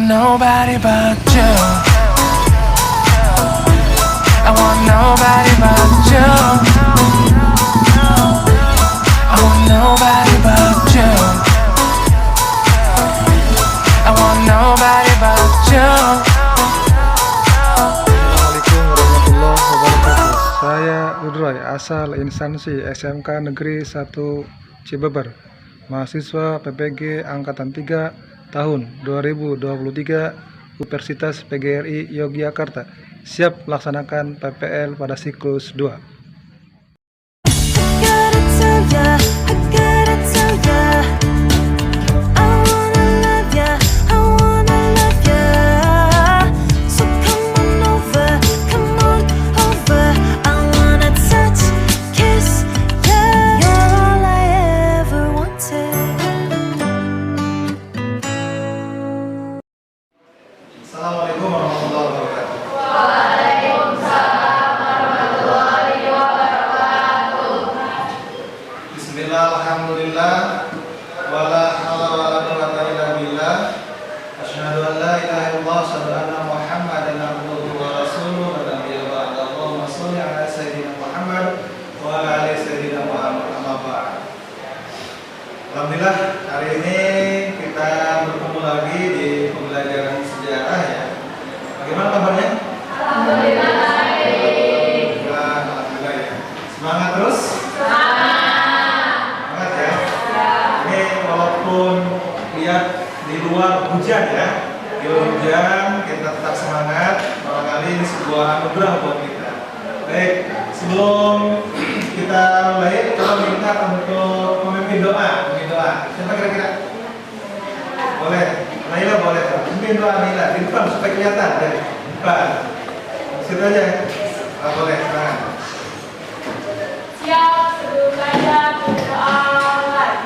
nobody but you. I want nobody but you. I want nobody but you. I want nobody but you. Assalamualaikum warahmatullahi wabarakatuh. Saya Udroy, asal instansi SMK Negeri 1 Cibeber, mahasiswa PPG Angkatan 3 tahun 2023 Universitas PGRI Yogyakarta, siap melaksanakan PPL pada siklus 2. Assalamualaikum warahmatullahi wabarakatuh. Waalaikumsalam warahmatullahi wabarakatuh. Bismillah, alhamdulillah, wala haula wala quwwata illa billah. Asyhadu an la ilaha illallah, asyhadu anna Muhammadan abduhu wa rasuluhu wa nabiyyu ba'da. Allahumma shalli ala sayyidina Muhammad wa ala ali sayyidina Muhammad. Amma ba'd. Alhamdulillah, hari ini kita bertemu lagi di pembelajaran sejarah ya. Bagaimana kabarnya? Alhamdulillah baik. Alhamdulillah ya. Semangat terus? Semangat ya. Ini walaupun lihat di luar hujan ya, di luar hujan kita tetap semangat. Barangkali ini sebuah anugerah buat kita. Baik, sebelum kita mulai, kita minta untuk memimpin doa. Siapa kira-kira? Boleh, Naila boleh. Mungkin doa Naila di depan supaya kelihatan ya. Depan. Situ aja. Boleh. Nah. Siap, sebelum belajar berdoa mulai.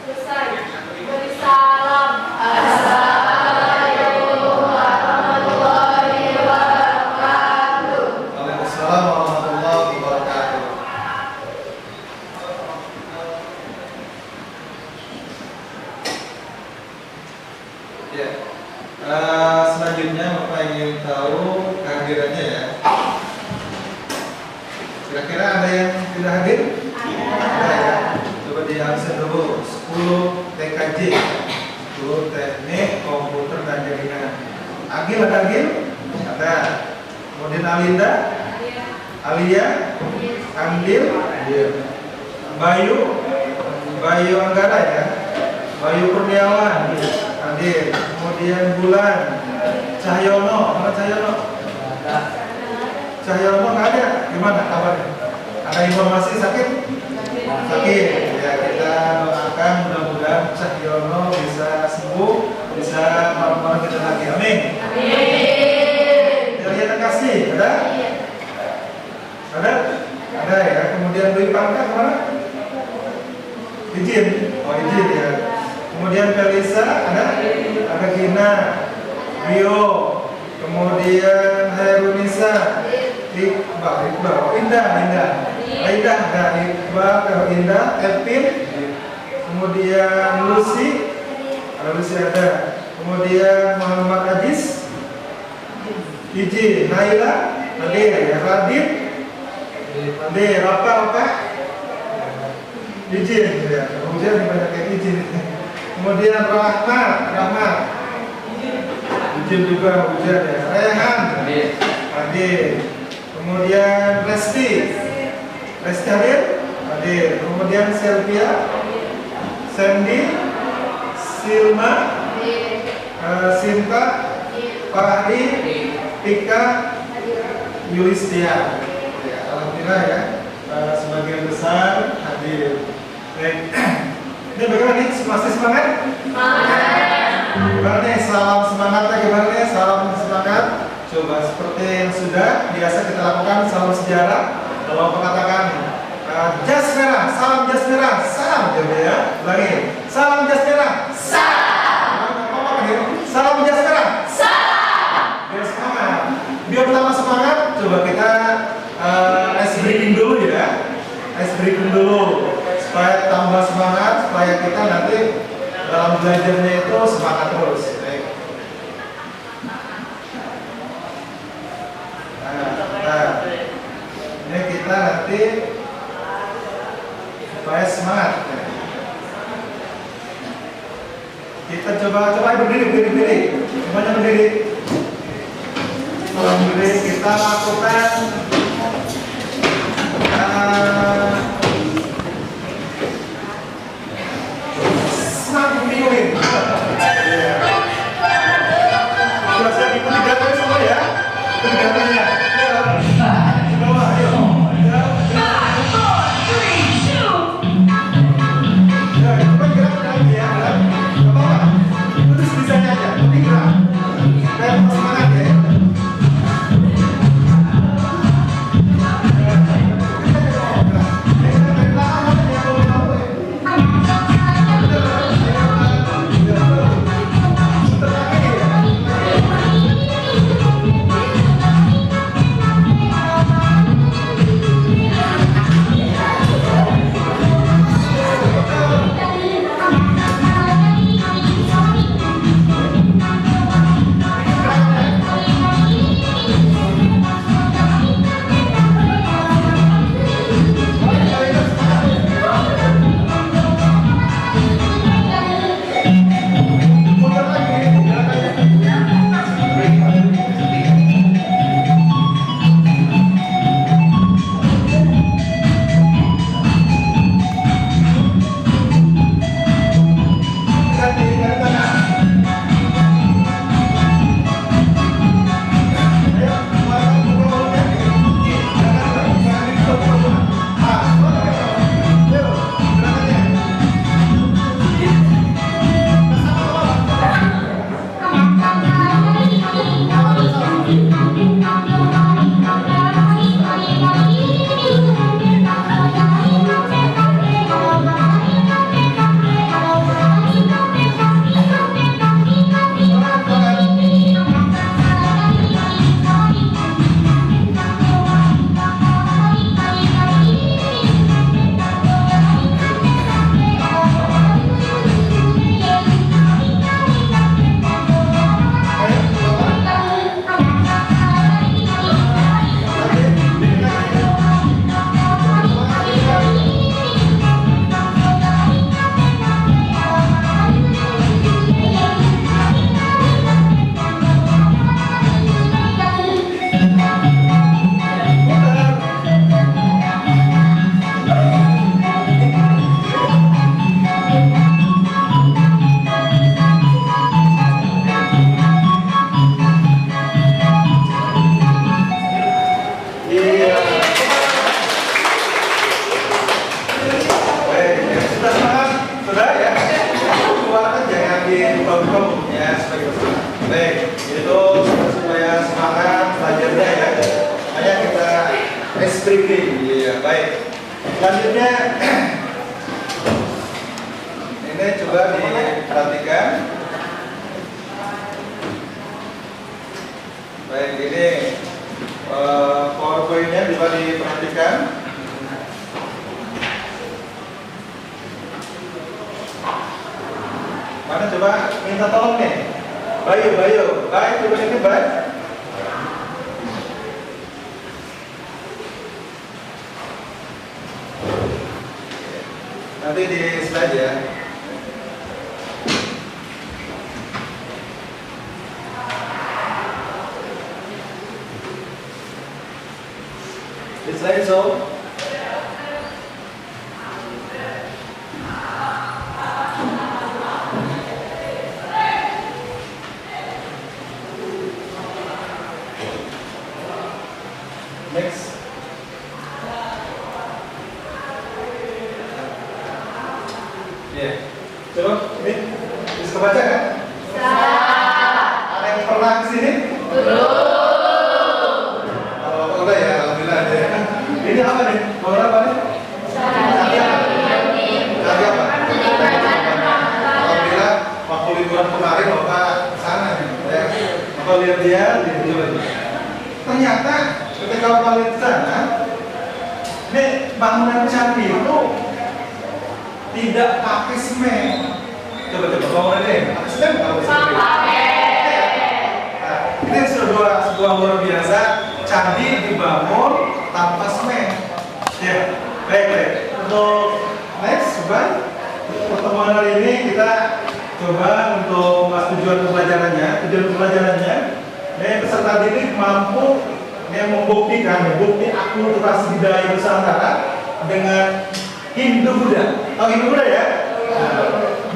Selesai. Beri salam. Assalamualaikum warahmatullahi wabarakatuh. Waalaikumsalam warahmatullahi wabarakatuh. Ya. Selanjutnya Bapak ingin tahu kehadirannya ya. Kira-kira ada yang tidak hadir? Ada ya. Coba di absen dulu. 10 TKJ, 10 teknik komputer dan jaringan. Agil ada Agil? Ada. Kemudian Alinda, Alia, Andil, Bayu Anggara ya, Bayu Kurniawan, hadir. Kemudian Bulan, Cahyono, mana Cahyono? Cahyono nggak ada. Gimana kabarnya? Ada informasi sakit? Sakit. Ya, kita doakan mudah-mudahan Cahyono bisa sembuh, bisa malam-malam kita lagi. Amin. Lihat kasih, ada? Ada? Ada ya. Kemudian Dwi Pangka kemana? Izin. Oh izin ya. Kemudian Felisa ada? Ada Gina, Rio, kemudian Herunisa, Iqbal, oh Indah, ada Iqbal, Indah, Elvin, kemudian Lucy, ada. Kemudian Muhammad Aziz, Iji, Naila, hadir ya, Radit, hadir, apa? Iji, ya, kemudian banyak yang Iji. Kemudian Rahmat, Iji juga hujan ya, Rehan, hadir. Kemudian Resti hadir. Kemudian Selvia, Sandy, Silma, Sinta, Fahri, Tika, Yulistia. Ya, alhamdulillah ya, sebagian besar hadir. Baik. Ini bagaimana nih? Masih semangat? Gimana nih? Salam semangatnya gimana nih? Salam semangat. Coba seperti yang sudah biasa kita lakukan, salam sejarah. Kalau mengatakan jas merah, salam jas merah, salam coba ya. Ulangi. Salam jas merah. Salam jas merah. Biar semangat. Biar pertama semangat, coba kita ice breaking dulu ya. Ice breaking. briefing dulu supaya tambah semangat, supaya kita nanti dalam belajarnya itu semangat terus. Baik. Nah, ini kita nanti supaya semangat. Kita coba berdiri. Semuanya berdiri. Berdiri, kita lakukan senam minumin. Sudah siap ikuti gerakannya semua ya? Ikuti gerakannya. Di bawah, ayo. Ya, coba gerak lagi ya. Ke bawah. Terus bisanya aja, tapi gerak. Supaya semangat ya. Iya, baik. Selanjutnya ini coba diperhatikan. Baik, ini PowerPoint-nya coba diperhatikan. Mana coba minta tolong nih. Bayu, coba ini Bayu. Nanti di slide ya. Di slide so. Next. Ya, coba ini bisa kebaca kan? Bisa. Ada yang pernah kesini? Belum. Oh, udah ya, alhamdulillah ya. Ini apa nih? Mau apa nih? Cari apa? Alhamdulillah, waktu liburan kemarin Bapak sana nih. Ya. Bapak lihat dia di video. Ternyata ketika Bapak lihat di sana, ini bangunan canggih. tidak pakai semen. Coba bangun deh. Pakai semen kalau semen. Nah, ini sebuah luar biasa. Candi dibangun tanpa semen. Ya, baik. Untuk next, coba pertemuan hari ini kita coba untuk tujuan pembelajarannya. Peserta didik mampu membuktikan bukti akulturasi budaya Nusantara dengan Hindu-Buddha. Tahu Hindu-Buddha ya?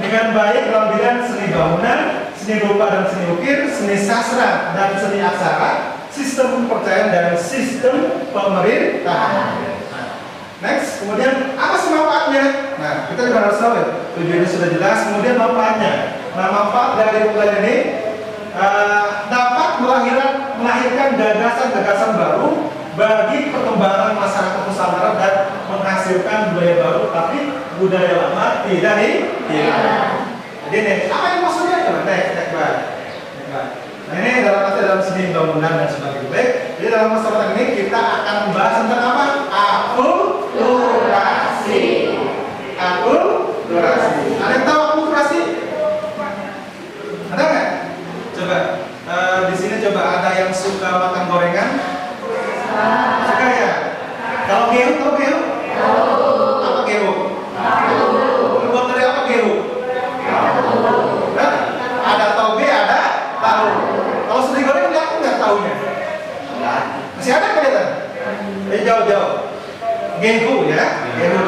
Dengan baik dalam bidang seni bangunan, seni rupa dan seni ukir, seni sastra dan seni aksara, sistem kepercayaan dan sistem pemerintahan. Next, kemudian apa sih manfaatnya? Nah, kita juga harus tahu ya. Tujuannya sudah jelas, kemudian manfaatnya. Nah, manfaat dari pembelajaran ini dapat melahirkan gagasan-gagasan baru bagi perkembangan masyarakat Nusantara dan menghasilkan budaya baru, tapi budaya lama tidak hilang. Jadi nih, apa yang maksudnya? Coba next. Nah, ini dalam seni bangunan dan sebagainya. Baik, jadi dalam kesempatan ini kita akan membahas tentang apa? Akulturasi. Ada yang tahu akulturasi? Ada nggak? Coba di sini coba ada yang suka makan gorengan? Suka ya? Kalau gehu, tahu gehu? Apa gehu? Terbuat dari apa gehu? Ada toge, ada tahu. Kalau sudah digoreng kelihatan nggak tahunya? Masih ada kelihatan? Jauh. Gehu ya, gehu.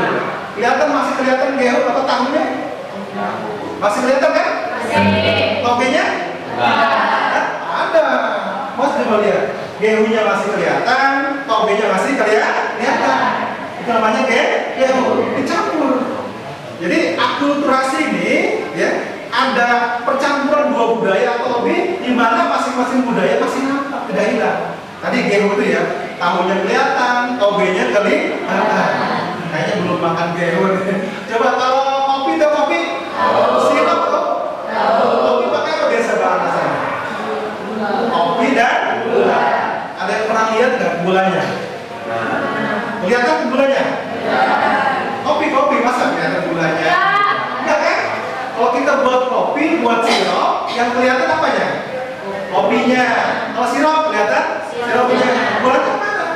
Masih kelihatan gehu atau tahunya? Masih kelihatan kan? Togenya? Ada. Mas coba lihat. Gehunya masih kelihatan, togenya masih kelihatan. Itu namanya gehu. Dicampur. Jadi akulturasi ini ya ada percampuran dua budaya atau lebih, di mana masing-masing budaya masih nampak, tidak hilang. Tadi gehu itu ya, tahunya kelihatan, togenya kelihatan. Kayaknya belum makan gehu. Coba kalau kopi, tahu kopi? Sirup tuh? Kopi pakai apa biasa bahan rasanya? Kopi dan gula. Ada yang pernah lihat nggak gulanya? Kelihatan gulanya? Kopi masa kelihatan gulanya? Enggak kan? Kalau kita buat kopi, buat sirup, yang kelihatan apanya? Kopinya. Kalau sirup kelihatan? Sirupnya. Gulanya mana?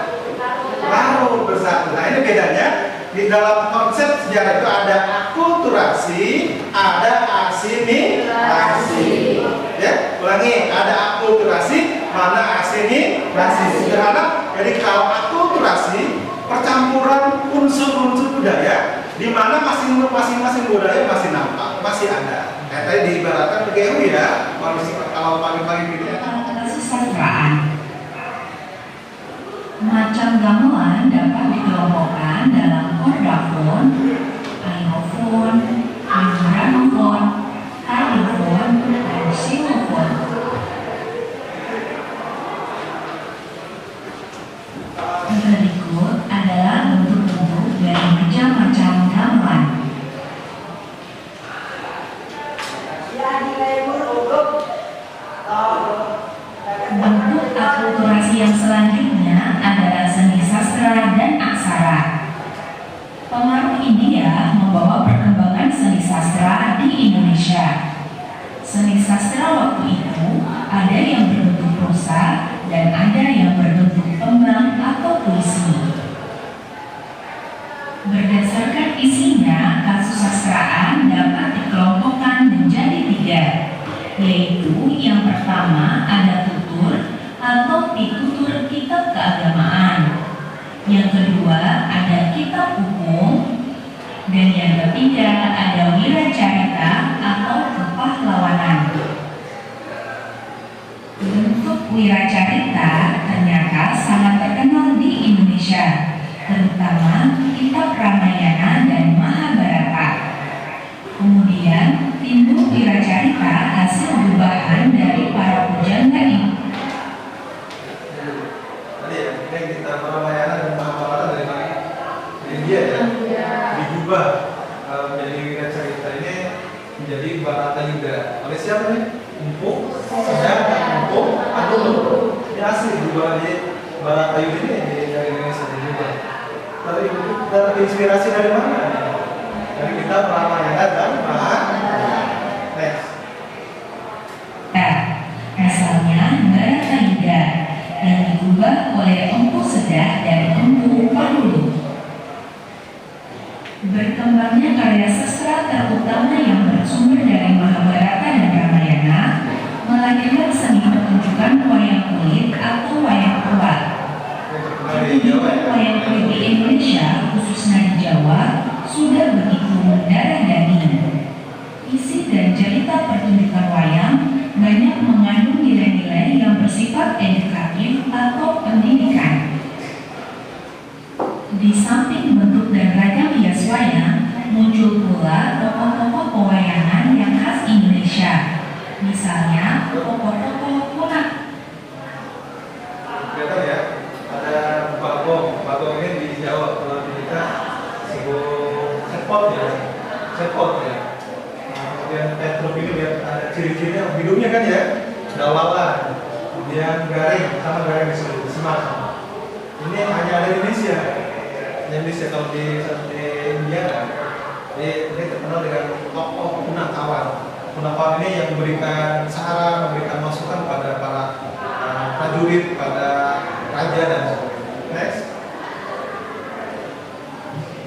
Larut bersatu. Nah, ini bedanya. Di dalam konsep sejarah itu ada akulturasi, ada asimilasi. Ya, ulangi, ada akulturasi, mana asimilasi. Sederhana. Jadi kalau akulturasi percampuran unsur-unsur budaya, di mana masing-masing budaya masih nampak, masih ada. Kayak tadi diibaratkan gehu ya, kalau pagi-pagi gitu ya. Kesusastraan. Macam gamelan dapat dikelompokkan dalam kordafon, ainofon, vibrafon, kardifon, dan xilofon. Berikut adalah bentuk-bentuk dari macam-macam gamelan. Bentuk akulturasi yang selanjutnya adalah seni sastra dan aksara. Pengaruh India membawa perkembangan seni sastra di Indonesia. Seni sastra waktu itu ada yang berbentuk prosa dan ada yang berbentuk tembang atau puisi. Berdasarkan isinya, kesusastraan dapat dikelompokkan menjadi 3, yaitu yang pertama ada tutur atau pitutur kitab keagamaan, yang kedua ada kitab hukum, dan yang ketiga ada wiracarita atau kepahlawanan. Bentuk wiracarita ternyata sangat terkenal di Indonesia, terutama kitab Ramayana dan Mahabharata. Kemudian timbul wiracarita hasil gubahan dari para pujangga ini. Tadi ya, yang kita Ramayana dan Mahabharata dari mana? Dari India ya? Digubah menjadi wiracarita ini menjadi Bharata Yuda. Oleh siapa nih? Empuk, sedang, empuk, aduh. Ini asli dibuat di Bharata Yuda ini dari Indonesia juga. Terinspirasi dari mana? Dari kitab Ramayana dan Mahabharata. Next. Misalnya Bharatayuddha yang diubah oleh Empu Sedah dan Empu Padulu. Berkembangnya karya sastra terutama yang bersumber dari Mahabharata dan Ramayana melahirkan seni pertunjukan wayang kulit atau wayang kuat. Pertunjukan wayang kulit di Indonesia, khususnya di Jawa, sudah begitu mendarah daging. Isi dan cerita pertunjukan wayang banyak mengandung nilai-nilai yang bersifat edukatif atau pendidikan. Di samping bentuk dan ragam hias wayang, muncul pula tokoh-tokoh pewayangan yang khas Indonesia. Misalnya, tokoh-tokoh kunak. Kelihatan ya, ada bagong ini di Jawa, kalau di kita sebut sepot ya. Kemudian petrofilm ya, ada ciri-cirinya, hidungnya kan ya, dawalan, kemudian garing, sama garing disebut semak. Ini hanya ada di Indonesia. Kalau di India kan, ini terkenal dengan tokoh punakawan. Punakawan ini yang memberikan saran, memberikan masukan pada para prajurit, pada raja dan sebagainya. Next.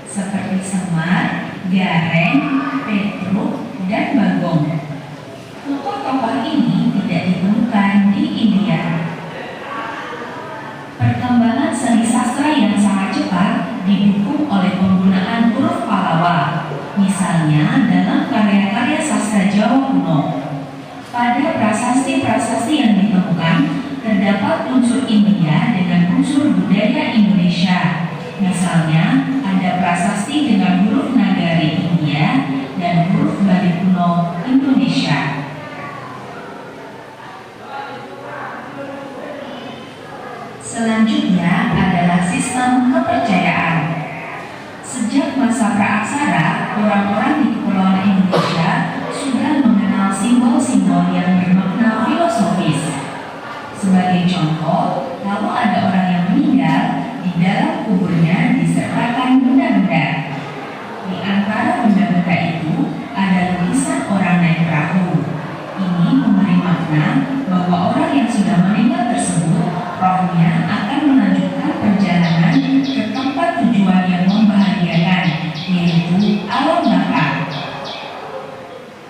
Seperti Semar, Gareng, Petruk, dan Bagong. Tokoh-tokoh ini tidak ditemukan di India. Perkembangan seni sastra yang sangat cepat didukung oleh penggunaan huruf Pallawa, misalnya dalam karya-karya sastra Jawa kuno. Pada prasasti-prasasti yang ditemukan, terdapat unsur India dengan unsur budaya Indonesia. Misalnya, ada prasasti dengan huruf Nagari India dan huruf Bali kuno Indonesia. Selanjutnya adalah sistem kepercayaan. Sejak masa praaksara, orang-orang di kepulauan Indonesia sudah mengenal simbol-simbol yang bermakna filosofis. Sebagai contoh, kalau ada orang yang meninggal, di dalam kuburnya disertakan benda-benda. Di antara benda-benda itu ada lukisan orang naik perahu. Ini memberi makna bahwa orang yang sudah meninggal tersebut, rohnya akan melanjutkan perjalanan ke tempat tujuan yang membahagiakan, yaitu alam baka.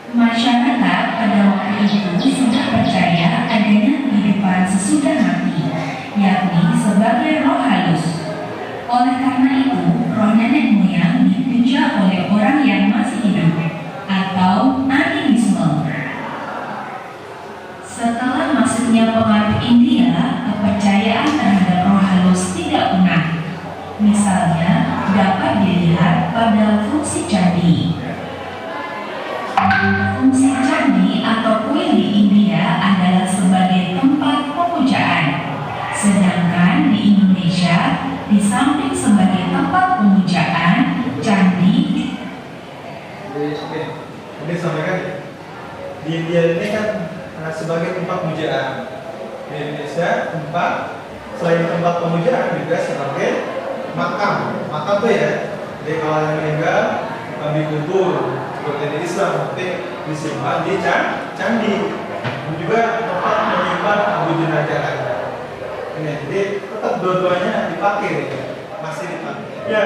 Masyarakat pada waktu itu sudah percaya adanya kehidupan sesudah mati, yakni sebagai roh halus. Oleh karena itu, roh nenek moyang dipuja oleh orang yang masih hidup, atau animisme. Setelah masuknya pengaruh India, kepercayaan terhadap roh halus tidak punah. Misalnya, dapat dilihat pada fungsi candi. Fungsi candi atau kuil di India adalah sebagai tempat pemujaan. Sedangkan di Indonesia, di samping sebagai tempat pemujaan, candi. Ini sampaikan di India ini kan sebagai tempat pemujaan. Di Indonesia tempat selain tempat pemujaan juga sebagai makam. Makam tuh ya. Jadi kalau yang meninggal dikubur seperti di Islam, nanti disimpan di candi. Dan juga tempat menyimpan abu jenazah. Ini jadi tetap dua-duanya dipakai, masih dipakai. Ya.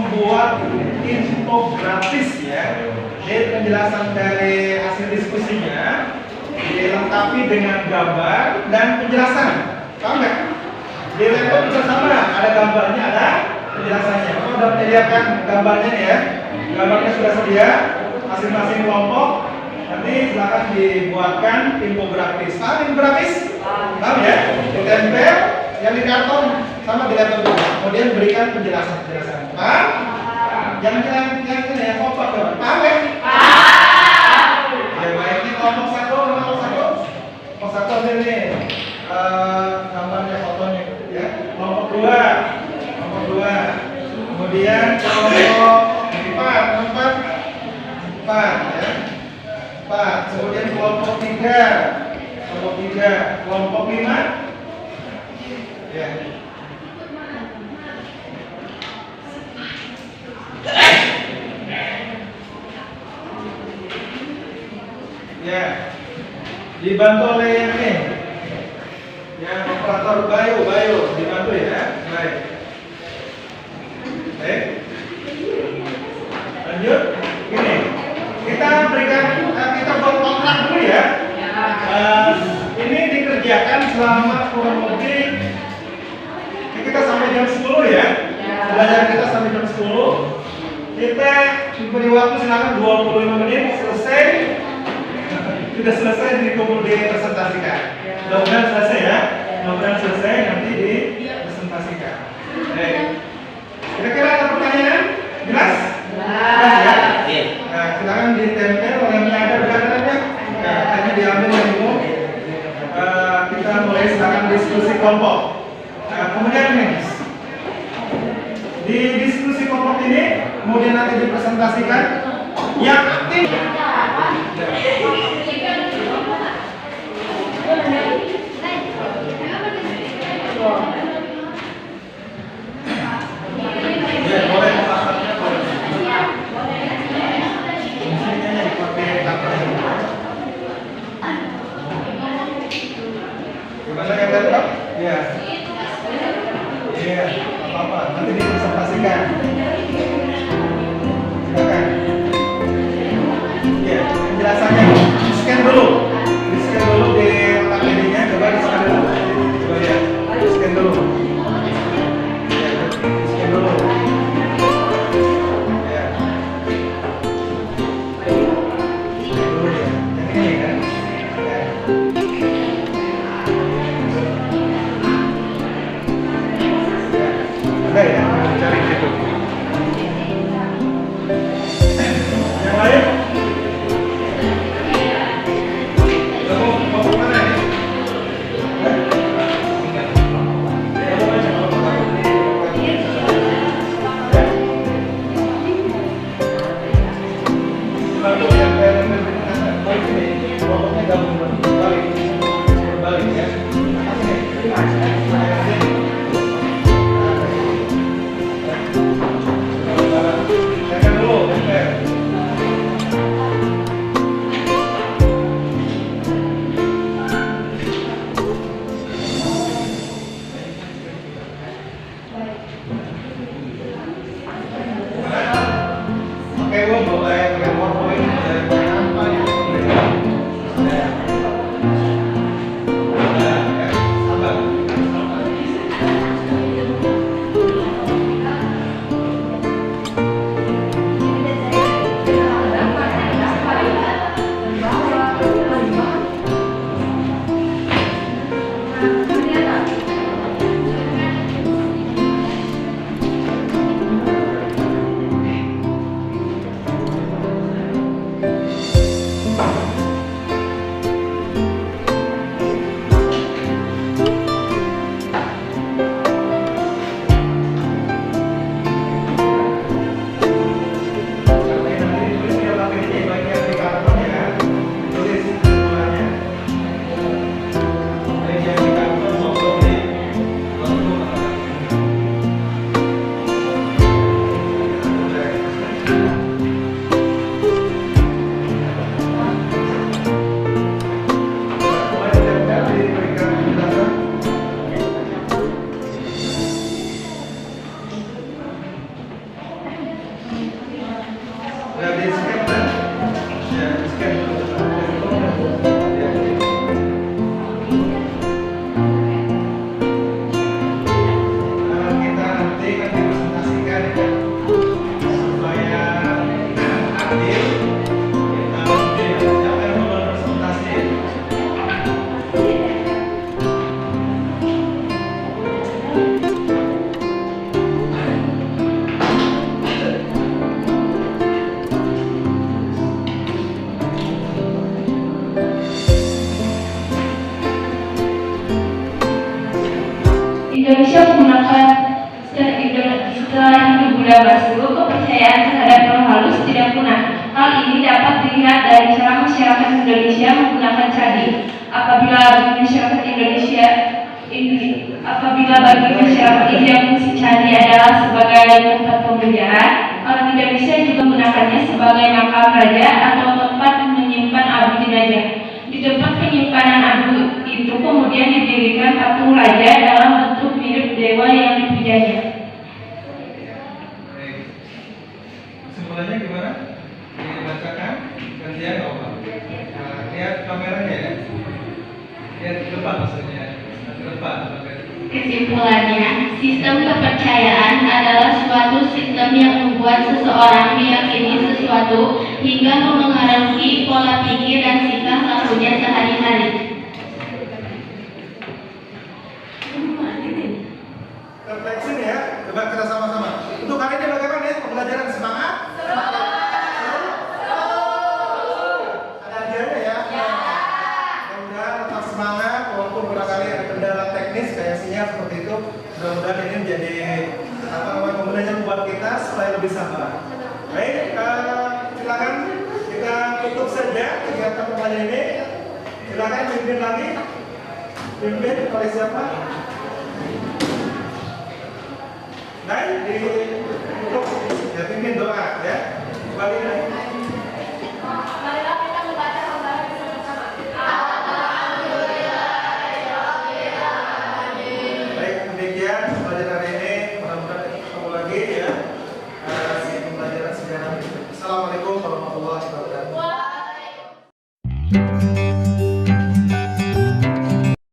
membuat infografis ya. Jadi penjelasan dari hasil diskusinya dilengkapi dengan gambar dan penjelasan. Paham nggak? Di laptop juga sama, ada gambarnya, ada penjelasannya. Kalau sudah menyediakan gambarnya nih ya, gambarnya sudah sedia, masing-masing kelompok. Nanti silakan dibuatkan infografis. Paham infografis? Paham ya? Ditempel yang di karton sama di laptop juga. Kemudian berikan penjelasan. Paham? Jangan yang ini ya, kompak ya. Paham ya? Ya baik, ini kelompok satu. Kelompok satu ini gambarnya, fotonya ya. Kelompok dua. Kemudian kelompok empat ya. 4. Kemudian kelompok 3. Kelompok 5 ya. Ya, dibantu oleh yang ini, yang operator Bayu, dibantu ya. Baik. Lanjut. Gini, kita buat kontrak dulu ya. Ini dikerjakan selama kurang lebih kita sampai jam 10 ya. Belajar kita sampai jam 10. Kita diberi waktu silakan 25 menit selesai. Sudah selesai dipresentasikan. Mudah-mudahan selesai ya. Mudah-mudahan selesai nanti dipresentasikan. Baik. Kira-kira ada pertanyaan? Jelas? Jelas ya? Nah, silakan ditempel yang ada benar-benarnya. Nah, hanya diambil yang umum. Kita mulai silakan diskusi kelompok. Nah, kemudian nih, di diskusi kelompok ini kemudian nanti dipresentasikan yang aktif. Ya, boleh pasarnya boleh. Fungsinya dipakai laptop. Gimana yang laptop? Ya. Iya, apa-apa. Nanti dipresentasikan. Silakan. Udah di scan kan? Ya, di scan dulu. Ya. Nah, kita nanti akan dipresentasikan ya, supaya adil. Kita nanti siapa yang mau presentasi? Indonesia menggunakan setelah Hindu Buddha Basuh, kepercayaan terhadap roh halus tidak punah. Hal ini dapat dilihat dari cara masyarakat Indonesia menggunakan candi. Apabila bagi masyarakat India fungsi candi adalah sebagai tempat pemujaan, orang Indonesia juga menggunakannya sebagai makam raja atau tempat menyimpan abu jenazah. Di tempat penyimpanan abu itu kemudian didirikan patung raja dalam bentuk mirip dewa yang dipujanya. Baik. Kesimpulannya gimana? Dibacakan gantian apa? Nah, lihat kameranya ya. Lihat ke depan maksudnya. Ke depan. Kesimpulannya, sistem kepercayaan adalah suatu sistem yang membuat seseorang meyakini sesuatu hingga memengaruhi pola pikir dan sikap lakunya sehari-hari. Refleksi ya, coba kita sama-sama. Untuk kali ini bagaimana ya pembelajaran, semangat? Ada hadiahnya ya? Mudah-mudahan tetap semangat walaupun barangkali ada kendala teknis kayak sinyal seperti itu. Mudah-mudahan ini menjadi pembelajaran buat kita supaya lebih sabar. Baik, silakan kita tutup saja kegiatan pembelajaran ini. Silakan pimpin lagi. Pimpin oleh siapa? Baik, ditutup. Ya, pimpin doa ya. Kembali lagi. Marilah kita membaca pembelajaran bersama-sama. Baik, demikian pembelajaran hari ini. Mudah-mudahan kita ketemu lagi ya.